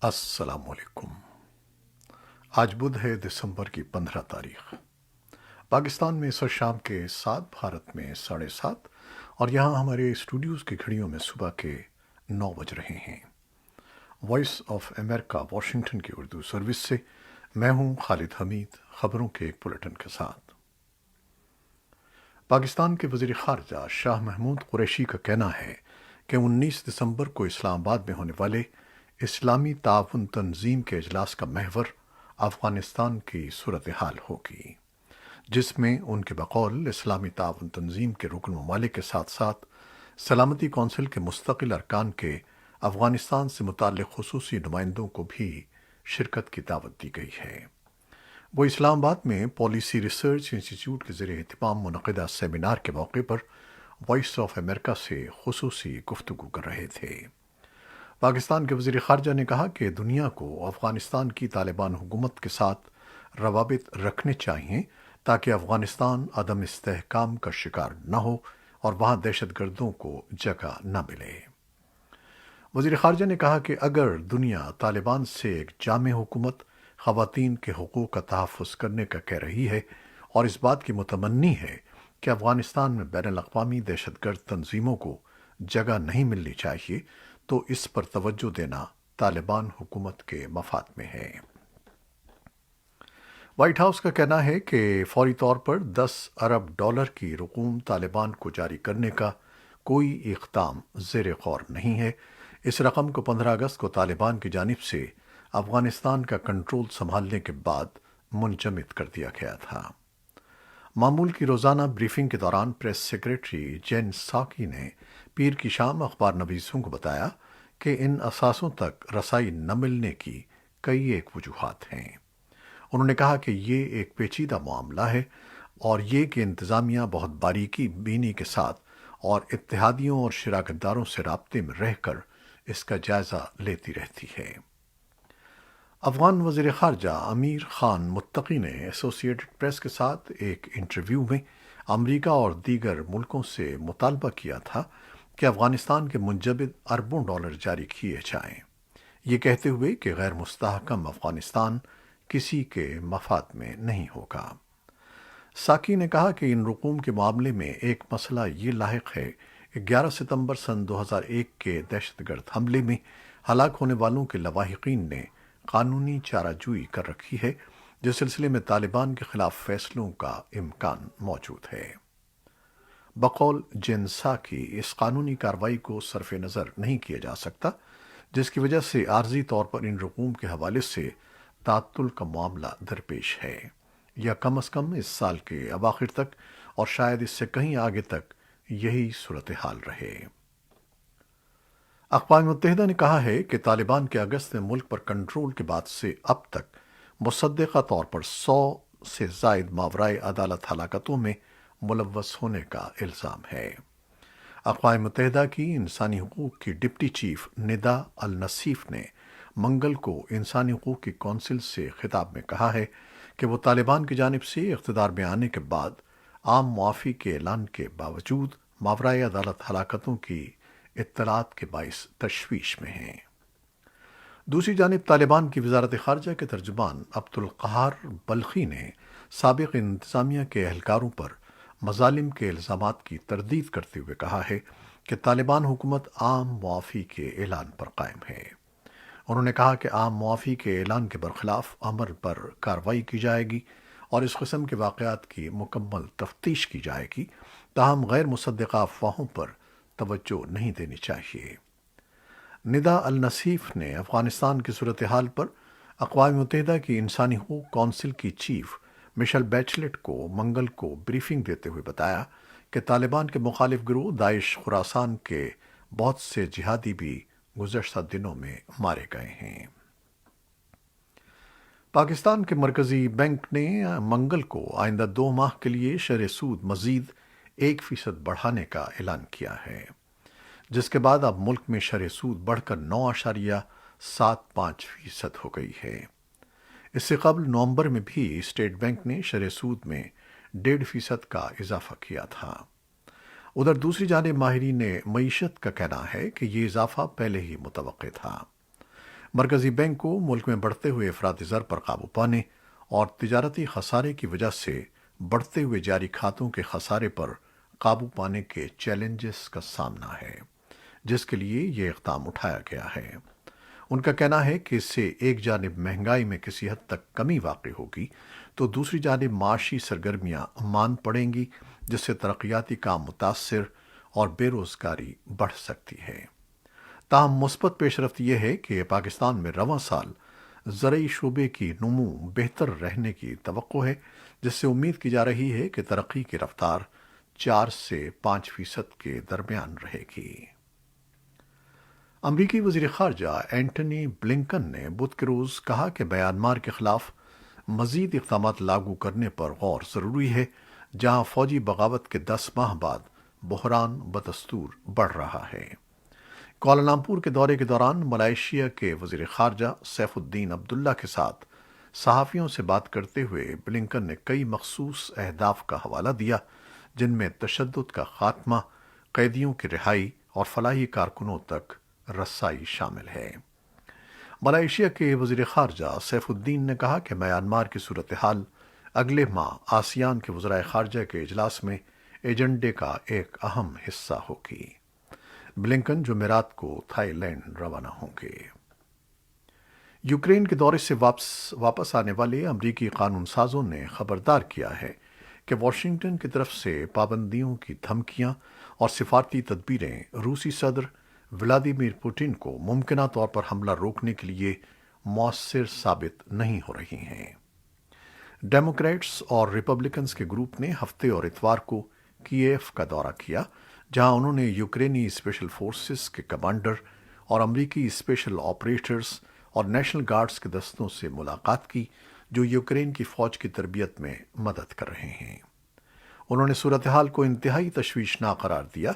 السلام علیکم۔ آج بدھ ہے، دسمبر کی 15 تاریخ۔ پاکستان میں اس وقت شام کے 7، بھارت میں 7:30، اور یہاں ہمارے اسٹوڈیوز کی گھڑیوں میں صبح کے 9 بج رہے ہیں۔ وائس آف امریکہ واشنگٹن کی اردو سروس سے میں ہوں خالد حمید، خبروں کے ایک بلیٹن کے ساتھ۔ پاکستان کے وزیر خارجہ شاہ محمود قریشی کا کہنا ہے کہ 19 دسمبر کو اسلام آباد میں ہونے والے اسلامی تعاون تنظیم کے اجلاس کا محور افغانستان کی صورتحال ہوگی، جس میں ان کے بقول اسلامی تعاون تنظیم کے رکن ممالک کے ساتھ ساتھ سلامتی کونسل کے مستقل ارکان کے افغانستان سے متعلق خصوصی نمائندوں کو بھی شرکت کی دعوت دی گئی ہے۔ وہ اسلام آباد میں پالیسی ریسرچ انسٹی ٹیوٹ کے زیر اہتمام منعقدہ سیمینار کے موقع پر وائس آف امریکہ سے خصوصی گفتگو کر رہے تھے۔ پاکستان کے وزیر خارجہ نے کہا کہ دنیا کو افغانستان کی طالبان حکومت کے ساتھ روابط رکھنے چاہیے تاکہ افغانستان عدم استحکام کا شکار نہ ہو اور وہاں دہشت گردوں کو جگہ نہ ملے۔ وزیر خارجہ نے کہا کہ اگر دنیا طالبان سے ایک جامع حکومت خواتین کے حقوق کا تحفظ کرنے کا کہہ رہی ہے اور اس بات کی متمنی ہے کہ افغانستان میں بین الاقوامی دہشت گرد تنظیموں کو جگہ نہیں ملنی چاہیے، تو اس پر توجہ دینا طالبان حکومت کے مفاد میں ہے۔ وائٹ ہاؤس کا کہنا ہے کہ فوری طور پر $10 ارب کی رقوم طالبان کو جاری کرنے کا کوئی اقدام زیر غور نہیں ہے۔ اس رقم کو 15 اگست کو طالبان کی جانب سے افغانستان کا کنٹرول سنبھالنے کے بعد منجمد کر دیا گیا تھا۔ معمول کی روزانہ بریفنگ کے دوران پریس سیکریٹری جین ساکی نے پیر کی شام اخبار نویسوں کو بتایا کہ ان اثاثوں تک رسائی نہ ملنے کی کئی ایک وجوہات ہیں۔ انہوں نے کہا کہ یہ ایک پیچیدہ معاملہ ہے اور یہ کہ انتظامیہ بہت باریکی بینی کے ساتھ اور اتحادیوں اور شراکت داروں سے رابطے میں رہ کر اس کا جائزہ لیتی رہتی ہے۔ افغان وزیر خارجہ امیر خان متقی نے ایسوسی ایٹڈ پریس کے ساتھ ایک انٹرویو میں امریکہ اور دیگر ملکوں سے مطالبہ کیا تھا کہ افغانستان کے منجمد اربوں ڈالر جاری کیے جائیں، یہ کہتے ہوئے کہ غیر مستحکم افغانستان کسی کے مفاد میں نہیں ہوگا۔ ساکی نے کہا کہ ان رقوم کے معاملے میں ایک مسئلہ یہ لاحق ہے کہ 11 ستمبر سن 2001 کے دہشت گرد حملے میں ہلاک ہونے والوں کے لواحقین نے قانونی چارہ جوئی کر رکھی ہے، جس سلسلے میں طالبان کے خلاف فیصلوں کا امکان موجود ہے۔ بقول جین ساکی، اس قانونی کارروائی کو صرف نظر نہیں کیا جا سکتا، جس کی وجہ سے عارضی طور پر ان رقوم کے حوالے سے تعطل کا معاملہ درپیش ہے، یا کم از کم اس سال کے اواخر تک اور شاید اس سے کہیں آگے تک یہی صورتحال رہے۔ اقوام متحدہ نے کہا ہے کہ طالبان کے اگست میں ملک پر کنٹرول کے بعد سے اب تک مصدقہ طور پر 100 سے زائد ماورائے عدالت ہلاکتوں میں ملوث ہونے کا الزام ہے۔ اقوام متحدہ کی انسانی حقوق کی ڈپٹی چیف ندا النصیف نے منگل کو انسانی حقوق کی کونسل سے خطاب میں کہا ہے کہ وہ طالبان کی جانب سے اقتدار میں آنے کے بعد عام معافی کے اعلان کے باوجود ماورائے عدالت ہلاکتوں کی اطلاعات کے باعث تشویش میں ہیں۔ دوسری جانب طالبان کی وزارت خارجہ کے ترجمان عبدالقہار بلخی نے سابق انتظامیہ کے اہلکاروں پر مظالم کے الزامات کی تردید کرتے ہوئے کہا ہے کہ طالبان حکومت عام معافی کے اعلان پر قائم ہے۔ انہوں نے کہا کہ عام معافی کے اعلان کے برخلاف عمل پر کارروائی کی جائے گی اور اس قسم کے واقعات کی مکمل تفتیش کی جائے گی، تاہم غیر مصدقہ افواہوں پر توجہ نہیں دینی چاہیے۔ ندا النصیف نے افغانستان کی صورتحال پر اقوام متحدہ کی انسانی حقوق کونسل کی چیف مشل بیچلٹ کو منگل کو بریفنگ دیتے ہوئے بتایا کہ طالبان کے مخالف گروہ داعش خراسان کے بہت سے جہادی بھی گزشتہ دنوں میں مارے گئے ہیں۔ پاکستان کے مرکزی بینک نے منگل کو آئندہ 2 ماہ کے لیے شرح سود مزید 1% بڑھانے کا اعلان کیا ہے، جس کے بعد اب ملک میں شرح سود بڑھ کر 9.75% ہو گئی ہے۔ اس سے قبل نومبر میں بھی اسٹیٹ بینک نے شرح سود میں 1.5% کا اضافہ کیا تھا۔ ادھر دوسری جانب ماہرین معیشت کا کہنا ہے کہ یہ اضافہ پہلے ہی متوقع تھا۔ مرکزی بینک کو ملک میں بڑھتے ہوئے افراطی زر پر قابو پانے اور تجارتی خسارے کی وجہ سے بڑھتے ہوئے جاری کھاتوں کے خسارے پر قابو پانے کے چیلنجز کا سامنا ہے، جس کے لیے یہ اقدام اٹھایا گیا ہے۔ ان کا کہنا ہے کہ اس سے ایک جانب مہنگائی میں کسی حد تک کمی واقع ہوگی تو دوسری جانب معاشی سرگرمیاں ماند پڑیں گی، جس سے ترقیاتی کام متاثر اور بے روزگاری بڑھ سکتی ہے۔ تاہم مثبت پیش رفت یہ ہے کہ پاکستان میں رواں سال زرعی شعبے کی نمو بہتر رہنے کی توقع ہے، جس سے امید کی جا رہی ہے کہ ترقی کی رفتار 4 سے 5% کے درمیان رہے گی۔ امریکی وزیر خارجہ اینٹنی بلنکن نے بدھ کے روز کہا کہ میانمار کے خلاف مزید اقدامات لاگو کرنے پر غور ضروری ہے، جہاں فوجی بغاوت کے 10 ماہ بعد بحران بدستور بڑھ رہا ہے۔ کوالالمپور کے دورے کے دوران ملائیشیا کے وزیر خارجہ سیف الدین عبداللہ کے ساتھ صحافیوں سے بات کرتے ہوئے بلنکن نے کئی مخصوص اہداف کا حوالہ دیا، جن میں تشدد کا خاتمہ، قیدیوں کی رہائی اور فلاحی کارکنوں تک رسائی شامل ہے۔ ملائیشیا کے وزیر خارجہ سیف الدین نے کہا کہ میانمار کی صورتحال اگلے ماہ آسیان کے وزرائے خارجہ کے اجلاس میں ایجنڈے کا ایک اہم حصہ ہوگی۔ بلنکن جمعرات کو تھائی لینڈ روانہ ہوں گے۔ یوکرین کے دورے سے واپس آنے والے امریکی قانون سازوں نے خبردار کیا ہے کہ واشنگٹن کی طرف سے پابندیوں کی دھمکیاں اور سفارتی تدبیریں روسی صدر ولادیمیر پوٹن کو ممکنہ طور پر حملہ روکنے کے لیے مؤثر ثابت نہیں ہو رہی ہیں۔ ڈیموکریٹس اور ریپبلکنز کے گروپ نے ہفتے اور اتوار کو کیف کا دورہ کیا، جہاں انہوں نے یوکرینی اسپیشل فورسز کے کمانڈر اور امریکی اسپیشل آپریٹرز اور نیشنل گارڈز کے دستوں سے ملاقات کی، جو یوکرین کی فوج کی تربیت میں مدد کر رہے ہیں۔ انہوں نے صورتحال کو انتہائی تشویشناک قرار دیا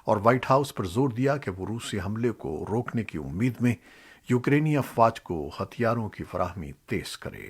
اور وائٹ ہاؤس پر زور دیا کہ وہ روسی حملے کو روکنے کی امید میں یوکرینی افواج کو ہتھیاروں کی فراہمی تیز کرے۔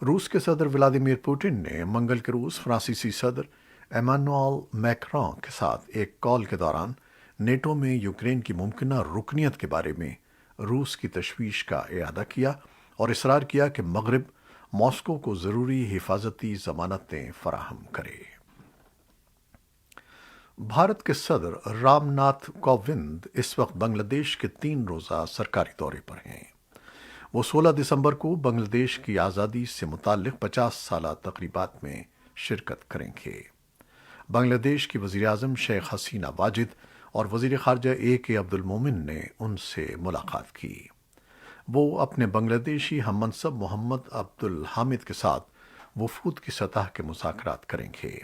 روس کے صدر ولادیمیر پوٹن نے منگل کے روز فرانسیسی صدر ایمانوئل میکرون کے ساتھ ایک کال کے دوران نیٹو میں یوکرین کی ممکنہ رکنیت کے بارے میں روس کی تشویش کا اعادہ کیا اور اصرار کیا کہ مغرب ماسکو کو ضروری حفاظتی ضمانتیں فراہم کرے۔ بھارت کے صدر رام ناتھ کووند اس وقت بنگلہ دیش کے 3 روزہ سرکاری دورے پر ہیں۔ وہ 16 دسمبر کو بنگلہ دیش کی آزادی سے متعلق 50 سالہ تقریبات میں شرکت کریں گے۔ بنگلہ دیش کی وزیر اعظم شیخ حسینہ واجد اور وزیر خارجہ AK عبد المومن نے ان سے ملاقات کی۔ وہ اپنے بنگلہ دیشی ہم منصب محمد عبد الحامد کے ساتھ وفود کی سطح کے مذاکرات کریں گے۔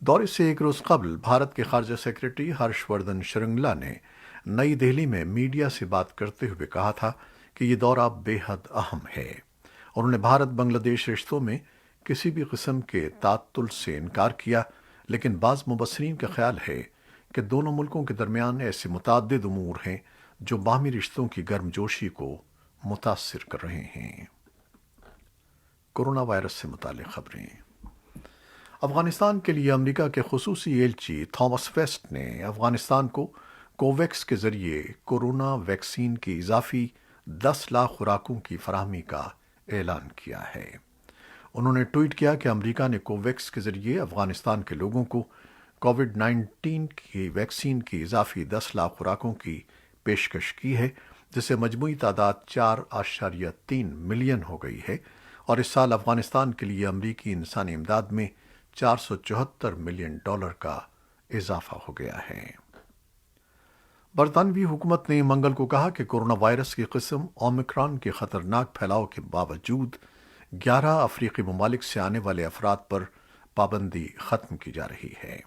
دورے سے ایک روز قبل بھارت کے خارجہ سیکریٹری ہرش وردھن شرنگلا نے نئی دہلی میں میڈیا سے بات کرتے ہوئے کہا تھا کہ یہ دورہ بے حد اہم ہے۔ انہوں نے بھارت بنگلہ دیش رشتوں میں کسی بھی قسم کے تعطل سے انکار کیا، لیکن بعض مبصرین کا خیال ہے کہ دونوں ملکوں کے درمیان ایسے متعدد امور ہیں جو باہمی رشتوں کی گرمجوشی کو متاثر کر رہے ہیں۔ کورونا وائرس سے متعلق خبریں۔ افغانستان کے لیے امریکہ کے خصوصی ایلچی تھامس ویسٹ نے افغانستان کو کوویکس کے ذریعے کورونا ویکسین کی اضافی 10 لاکھ خوراکوں کی فراہمی کا اعلان کیا ہے۔ انہوں نے ٹویٹ کیا کہ امریکہ نے کوویکس کے ذریعے افغانستان کے لوگوں کو کووڈ-19 کی ویکسین کی اضافی 10 لاکھ خوراکوں کی پیشکش کی ہے، جس سے مجموعی تعداد 4.3 ملین ہو گئی ہے، اور اس سال افغانستان کے لیے امریکی انسانی امداد میں $474 ملین کا اضافہ ہو گیا ہے۔ برطانوی حکومت نے منگل کو کہا کہ کورونا وائرس کی قسم اومیکرون کے خطرناک پھیلاؤ کے باوجود 11 افریقی ممالک سے آنے والے افراد پر پابندی ختم کی جا رہی ہے۔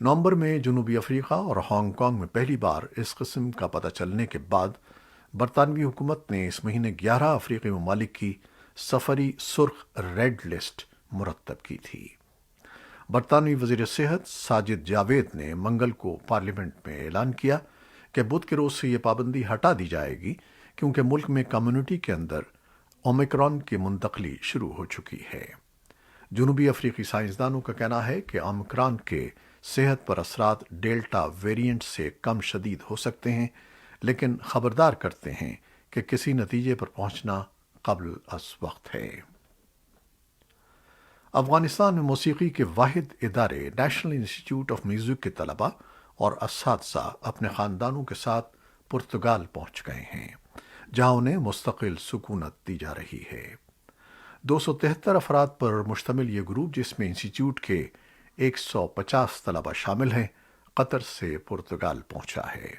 نومبر میں جنوبی افریقہ اور ہانگ کانگ میں پہلی بار اس قسم کا پتہ چلنے کے بعد برطانوی حکومت نے اس مہینے 11 افریقی ممالک کی سفری سرخ ریڈ لسٹ مرتب کی تھی۔ برطانوی وزیر صحت ساجد جاوید نے منگل کو پارلیمنٹ میں اعلان کیا کہ بدھ کے روز سے یہ پابندی ہٹا دی جائے گی، کیونکہ ملک میں کمیونٹی کے اندر اومیکرون کی منتقلی شروع ہو چکی ہے۔ جنوبی افریقی سائنسدانوں کا کہنا ہے کہ اومیکرون کے صحت پر اثرات ڈیلٹا ویرینٹ سے کم شدید ہو سکتے ہیں، لیکن خبردار کرتے ہیں کہ کسی نتیجے پر پہنچنا قبل از وقت ہے۔ افغانستان میں موسیقی کے واحد ادارے نیشنل انسٹی ٹیوٹ آف میوزک کے طلباء اور اساتذہ اپنے خاندانوں کے ساتھ پرتگال پہنچ گئے ہیں، جہاں انہیں مستقل سکونت دی جا رہی ہے۔ 273 افراد پر مشتمل یہ گروپ، جس میں انسٹی ٹیوٹ کے 150 طلباء شامل ہیں، قطر سے پرتگال پہنچا ہے۔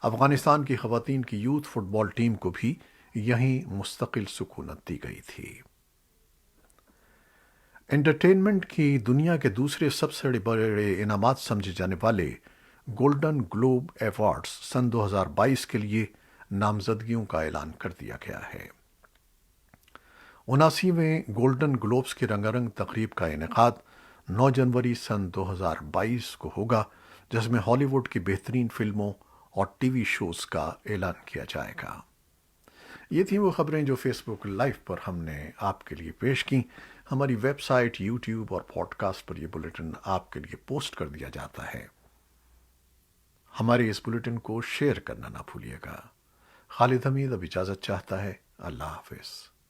افغانستان کی خواتین کی یوتھ فٹ بال ٹیم کو بھی یہیں مستقل سکونت دی گئی تھی۔ انٹرٹینمنٹ کی دنیا کے دوسرے سب سے بڑے انعامات سمجھے جانے والے گولڈن گلوب ایوارڈز سن 2022 کے لیے نامزدگیوں کا اعلان کر دیا گیا ہے۔ 79ویں گولڈن گلوبز کی رنگا رنگ تقریب کا انعقاد 9 جنوری سن 2022 کو ہوگا، جس میں ہالی ووڈ کی بہترین فلموں اور ٹی وی شوز کا اعلان کیا جائے گا۔ یہ تھیں وہ خبریں جو فیس بک لائیو پر ہم نے آپ کے لیے پیش کی۔ ہماری ویب سائٹ، یوٹیوب اور پوڈ کاسٹ پر یہ بلیٹن آپ کے لیے پوسٹ کر دیا جاتا ہے۔ ہمارے اس بلیٹن کو شیئر کرنا نہ بھولیے گا۔ خالد حمید اب اجازت چاہتا ہے۔ اللہ حافظ۔